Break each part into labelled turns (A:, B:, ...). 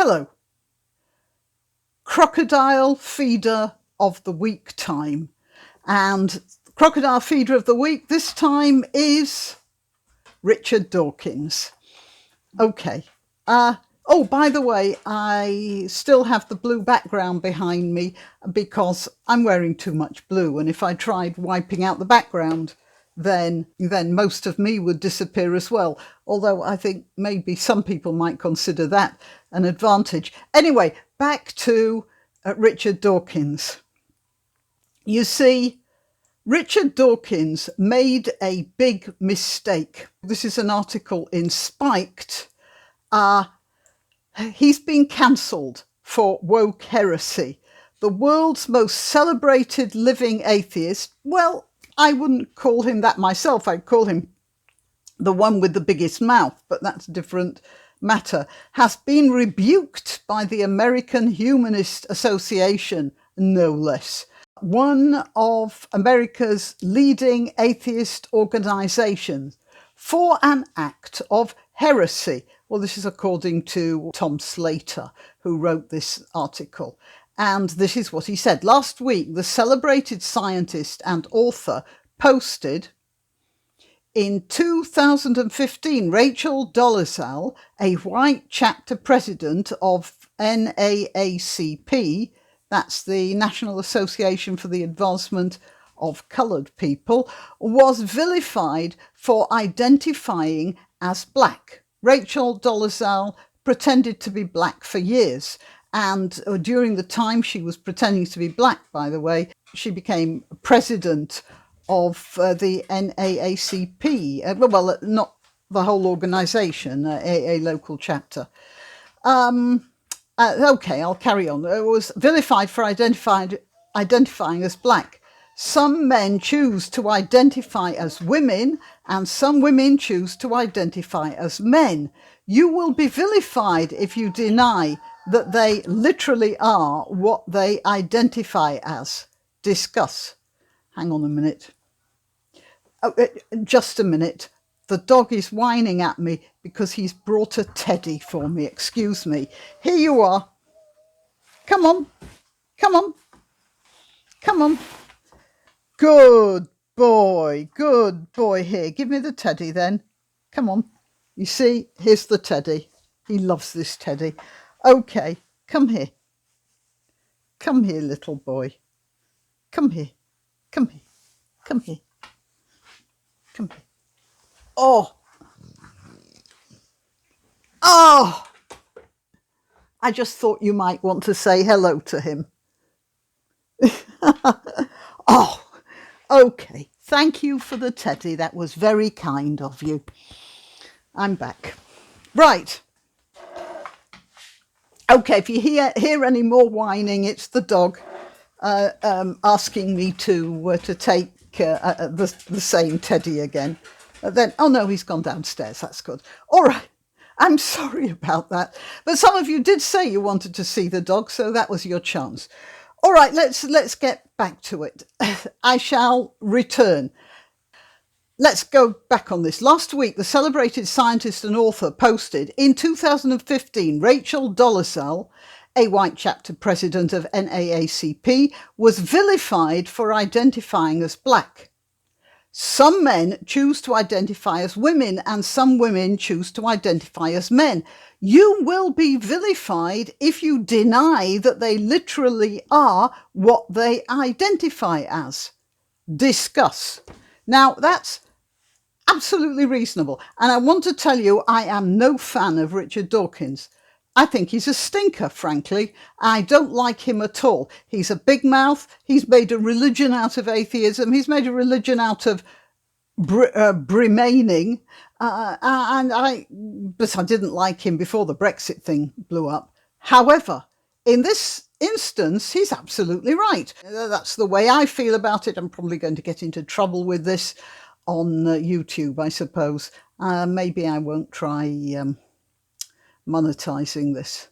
A: Hello. Crocodile feeder of the week time. And crocodile feeder of the week this time is Richard Dawkins. Okay. Oh, by the way, I still have the blue background behind me because I'm wearing too much blue. And if I tried wiping out the background, then most of me would disappear as well. Although I think maybe some people might consider that an advantage. Anyway, back to Richard Dawkins. You see, Richard Dawkins made a big mistake. This is an article in Spiked. He's been cancelled for woke heresy. The world's most celebrated living atheist. Well, I wouldn't call him that myself. I'd call him the one with the biggest mouth, but that's a different matter. Has been rebuked by the American Humanist Association, no less. One of America's leading atheist organisations for an act of heresy. Well, this is according to Tom Slater, who wrote this article. And this is what he said. Last week, the celebrated scientist and author posted, in 2015, Rachel Dolezal, a white chapter president of NAACP, that's the National Association for the Advancement of Coloured People, was vilified for identifying as black. Rachel Dolezal pretended to be black for years. And during the time she was pretending to be black, by the way, she became president of the NAACP. Well, not the whole organisation, a local chapter. Okay, I'll carry on. It was vilified for identifying as black. Some men choose to identify as women, and some women choose to identify as men. You will be vilified if you deny that they literally are what they identify as. Discuss. Hang on a minute. Oh, just a minute. The dog is whining at me because he's brought a teddy for me. Excuse me. Here you are. Come on. Come on. Come on. Good boy. Good boy. Here, give me the teddy then. Come on. You see, here's the teddy. He loves this teddy. Okay, come here. Come here, little boy. Come here. Come here. Come here. Come here. Oh. Oh. I just thought you might want to say hello to him. Oh, okay. Thank you for the teddy. That was very kind of you. I'm back. Right. Okay, if you hear any more whining, it's the dog asking me to take the same teddy again. Then, oh no, he's gone downstairs. That's good. All right. I'm sorry about that. But some of you did say you wanted to see the dog, so that was your chance. All right, let's get back to it. I shall return. Let's go back on this. Last week, the celebrated scientist and author posted, in 2015, Rachel Dolezal, a white chapter president of NAACP, was vilified for identifying as black. Some men choose to identify as women and some women choose to identify as men. You will be vilified if you deny that they literally are what they identify as. Discuss. Now, that's absolutely reasonable. And I want to tell you, I am no fan of Richard Dawkins. I think he's a stinker, frankly. I don't like him at all. He's a big mouth. He's made a religion out of atheism. He's made a religion out of remaining. But I didn't like him before the Brexit thing blew up. However, in this instance, he's absolutely right. That's the way I feel about it. I'm probably going to get into trouble with this on YouTube, I suppose. Maybe I won't try monetizing this.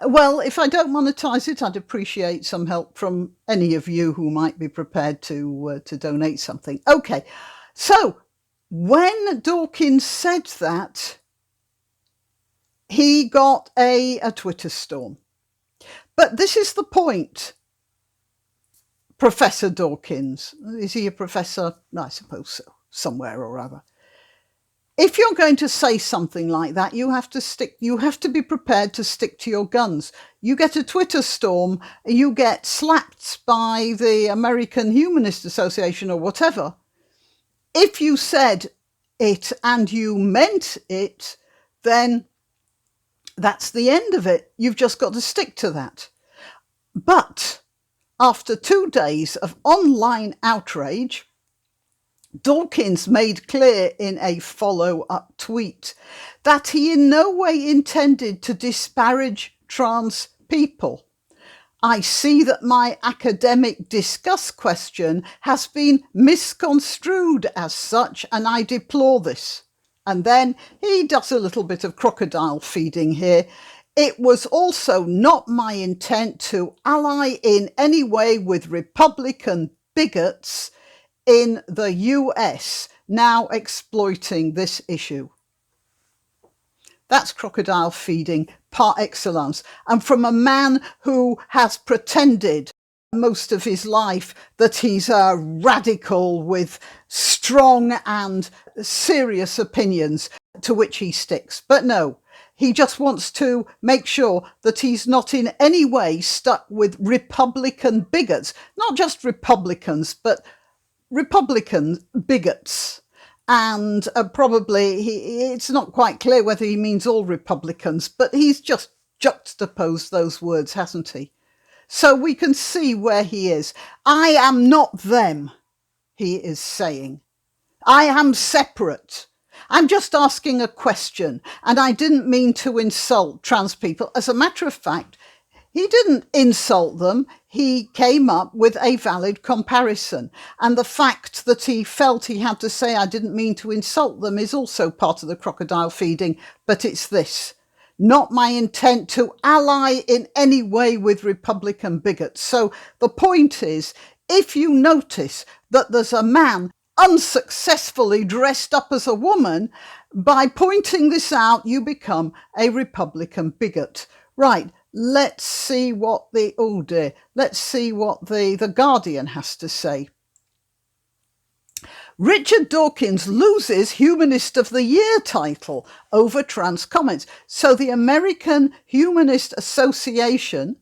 A: Well, if I don't monetize it, I'd appreciate some help from any of you who might be prepared to donate something. Okay, so when Dawkins said that, he got a Twitter storm. But this is the point, Professor Dawkins. Is he a professor? I suppose so, somewhere or other. If you're going to say something like that, you have to be prepared to stick to your guns. You get a Twitter storm, you get slapped by the American Humanist Association or whatever. If you said it and you meant it, then that's the end of it. You've just got to stick to that. But after 2 days of online outrage, Dawkins made clear in a follow-up tweet that he in no way intended to disparage trans people. I see that my academic discuss question has been misconstrued as such, and I deplore this. And then he does a little bit of crocodile feeding here. It was also not my intent to ally in any way with Republican bigots in the US now exploiting this issue. That's crocodile feeding par excellence. And from a man who has pretended most of his life that he's a radical with strong and serious opinions to which he sticks. But no, he just wants to make sure that he's not in any way stuck with Republican bigots, not just Republicans, but Republican bigots. And probably it's not quite clear whether he means all Republicans, but he's just juxtaposed those words, hasn't he? So we can see where he is. I am not them, he is saying. I am separate. I'm just asking a question, and I didn't mean to insult trans people. As a matter of fact, he didn't insult them. He came up with a valid comparison. And the fact that he felt he had to say, I didn't mean to insult them, is also part of the crocodile feeding. But it's this: not my intent to ally in any way with Republican bigots. So the point is, if you notice that there's a man unsuccessfully dressed up as a woman, by pointing this out, you become a Republican bigot. Right. Let's see what the Guardian has to say. Richard Dawkins loses Humanist of the Year title over trans comments. So the American Humanist Association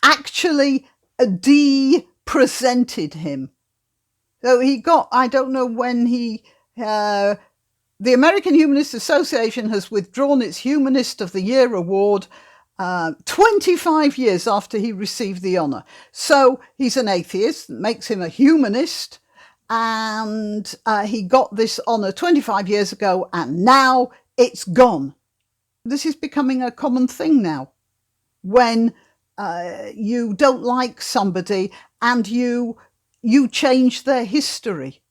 A: actually de-presented him. So he got, I don't know when the American Humanist Association has withdrawn its Humanist of the Year award 25 years after he received the honour. So he's an atheist, makes him a humanist, and he got this honour 25 years ago, and now it's gone. This is becoming a common thing now. When you don't like somebody and you change their history.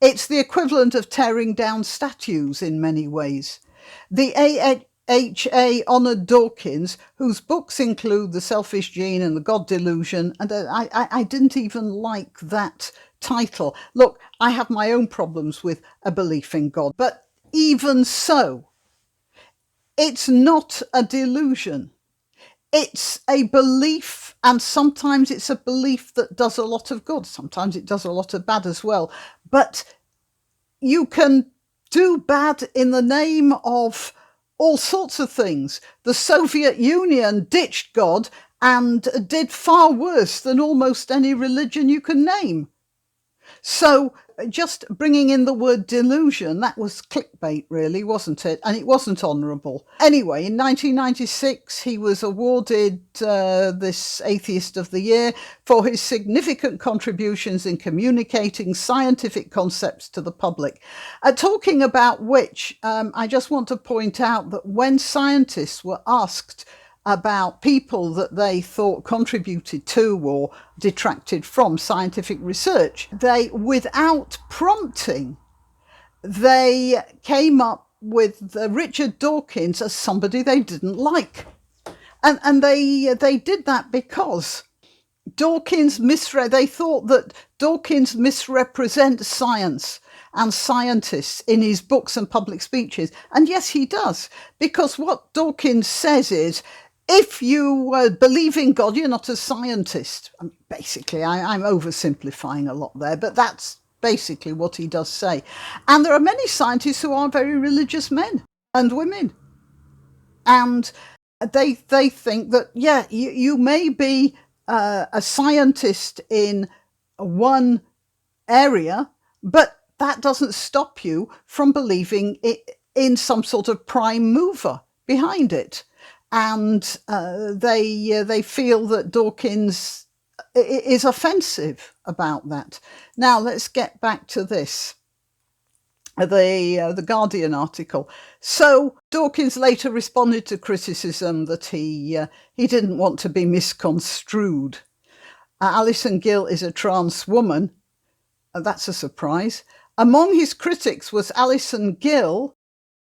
A: It's the equivalent of tearing down statues in many ways. The AHA honoured Dawkins, whose books include The Selfish Gene and The God Delusion, and I didn't even like that title. Look, I have my own problems with a belief in God, but even so, it's not a delusion. It's a belief, and sometimes it's a belief that does a lot of good. Sometimes it does a lot of bad as well. But you can do bad in the name of all sorts of things. The Soviet Union ditched God and did far worse than almost any religion you can name. So just bringing in the word delusion, that was clickbait really, wasn't it? And it wasn't honourable. Anyway, in 1996, he was awarded this Atheist of the Year for his significant contributions in communicating scientific concepts to the public. Talking about which, I just want to point out that when scientists were asked about people that they thought contributed to or detracted from scientific research, they, without prompting, they came up with Richard Dawkins as somebody they didn't like. And they did that because they thought that Dawkins misrepresents science and scientists in his books and public speeches. And yes, he does, because what Dawkins says is, if you believe in God, you're not a scientist. Basically, I'm oversimplifying a lot there, but that's basically what he does say. And there are many scientists who are very religious men and women. And they think that, yeah, you may be a scientist in one area, but that doesn't stop you from believing in some sort of prime mover behind it. And they feel that Dawkins is offensive about that. Now, let's get back to this. The Guardian article. So Dawkins later responded to criticism that he didn't want to be misconstrued. Alison Gill is a trans woman. That's a surprise. Among his critics was Alison Gill.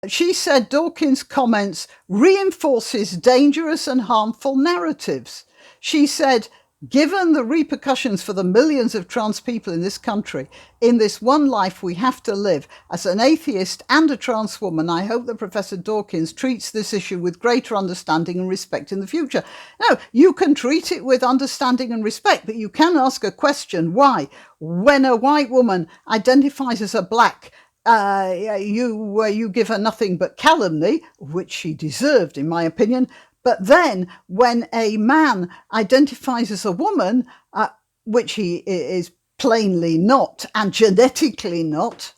A: She said Dawkins' comments reinforces dangerous and harmful narratives. She said, given the repercussions for the millions of trans people in this country, in this one life we have to live, as an atheist and a trans woman, I hope that Professor Dawkins treats this issue with greater understanding and respect in the future. No, you can treat it with understanding and respect, but you can ask a question. Why? When a white woman identifies as a black, you give her nothing but calumny, which she deserved, in my opinion. But then when a man identifies as a woman, which he is plainly not and genetically not,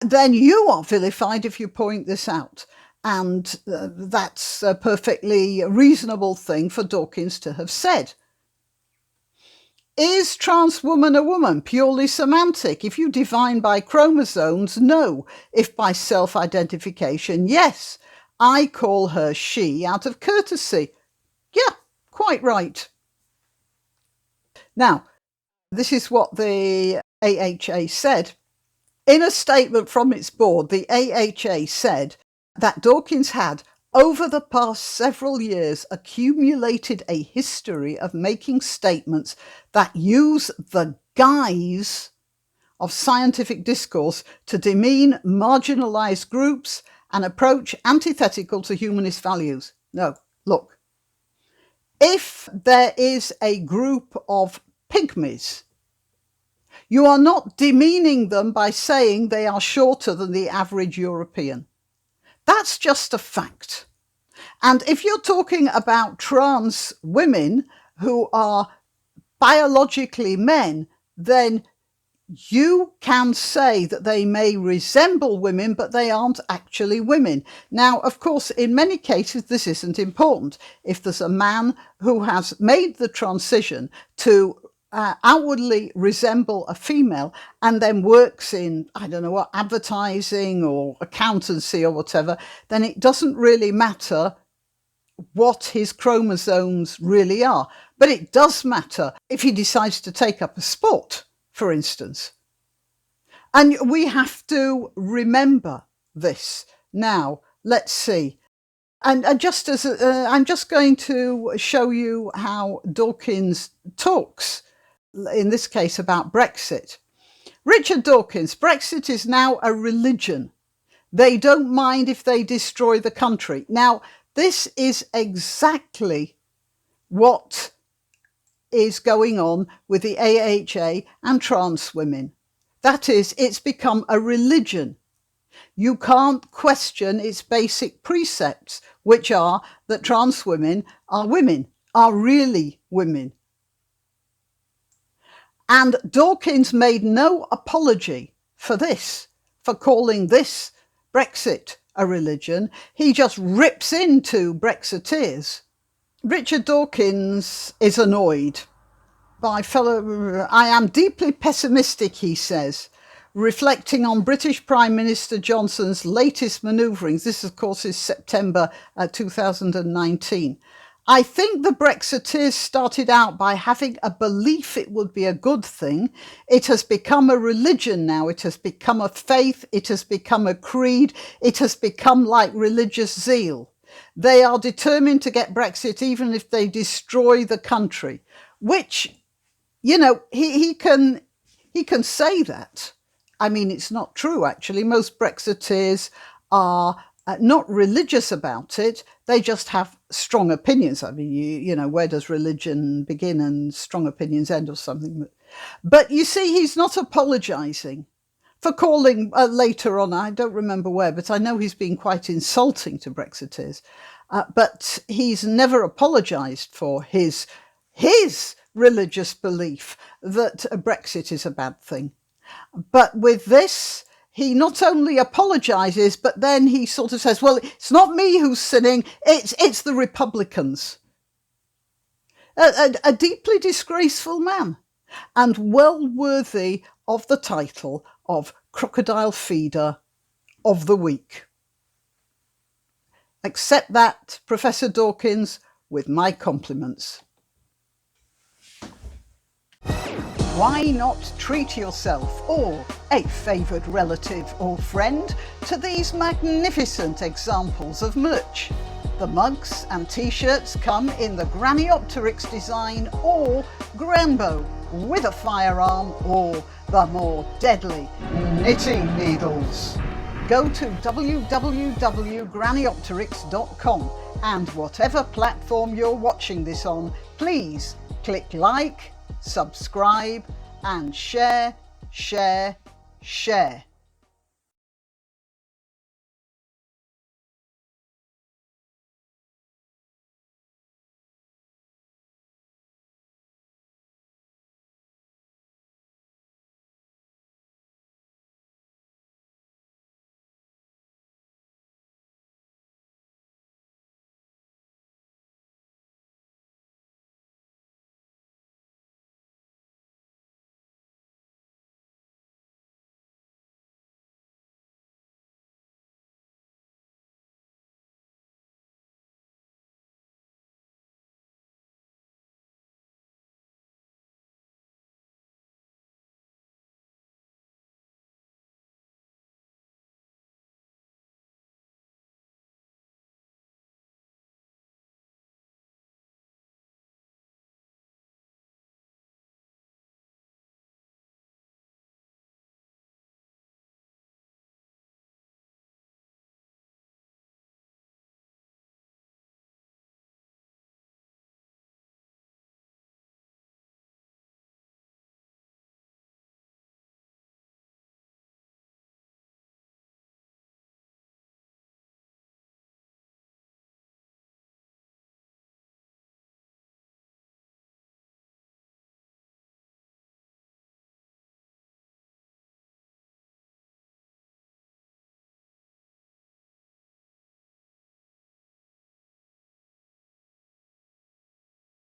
A: then you are vilified if you point this out. And that's a perfectly reasonable thing for Dawkins to have said. Is trans woman a woman? Purely semantic. If you define by chromosomes, no. If by self-identification, yes. I call her she out of courtesy. Yeah, quite right. Now, this is what the AHA said. In a statement from its board, the AHA said that Dawkins had, over the past several years, accumulated a history of making statements that use the guise of scientific discourse to demean marginalised groups and approach antithetical to humanist values. No, look, if there is a group of pygmies, you are not demeaning them by saying they are shorter than the average European. That's just a fact. And if you're talking about trans women who are biologically men, then you can say that they may resemble women, but they aren't actually women. Now, of course, in many cases, this isn't important. If there's a man who has made the transition to outwardly resemble a female and then works in, I don't know what, advertising or accountancy or whatever, then it doesn't really matter what his chromosomes really are. But it does matter if he decides to take up a sport, for instance. And we have to remember this. Now, let's see. And just as I'm just going to show you how Dawkins talks, in this case about Brexit. Richard Dawkins, Brexit is now a religion. They don't mind if they destroy the country. Now, this is exactly what is going on with the AHA and trans women. That is, it's become a religion. You can't question its basic precepts, which are that trans women, are really women. And Dawkins made no apology for this, for calling this Brexit a religion. He just rips into Brexiteers. Richard Dawkins is annoyed by I am deeply pessimistic, he says, reflecting on British Prime Minister Johnson's latest manoeuvrings. This, of course, is September 2019. I think the Brexiteers started out by having a belief it would be a good thing. It has become a religion now. It has become a faith. It has become a creed. It has become like religious zeal. They are determined to get Brexit even if they destroy the country, which, you know, he can say that. I mean, it's not true, actually. Most Brexiteers are not religious about it. They just have strong opinions. I mean, you know, where does religion begin and strong opinions end or something? But you see, he's not apologising for calling later on, I don't remember where, but I know he's been quite insulting to Brexiteers. But he's never apologised for his religious belief that Brexit is a bad thing. But with this, he not only apologises, but then he sort of says, well, it's not me who's sinning, it's the Republicans. A deeply disgraceful man, and well worthy of the title of Crocodile Feeder of the Week. Accept that, Professor Dawkins, with my compliments. Why not treat yourself or a favoured relative or friend to these magnificent examples of merch? The mugs and t-shirts come in the Grannyopteryx design or Granbo with a firearm or the more deadly knitting needles. Go to www.grannyopteryx.com and whatever platform you're watching this on, please click like, subscribe and share.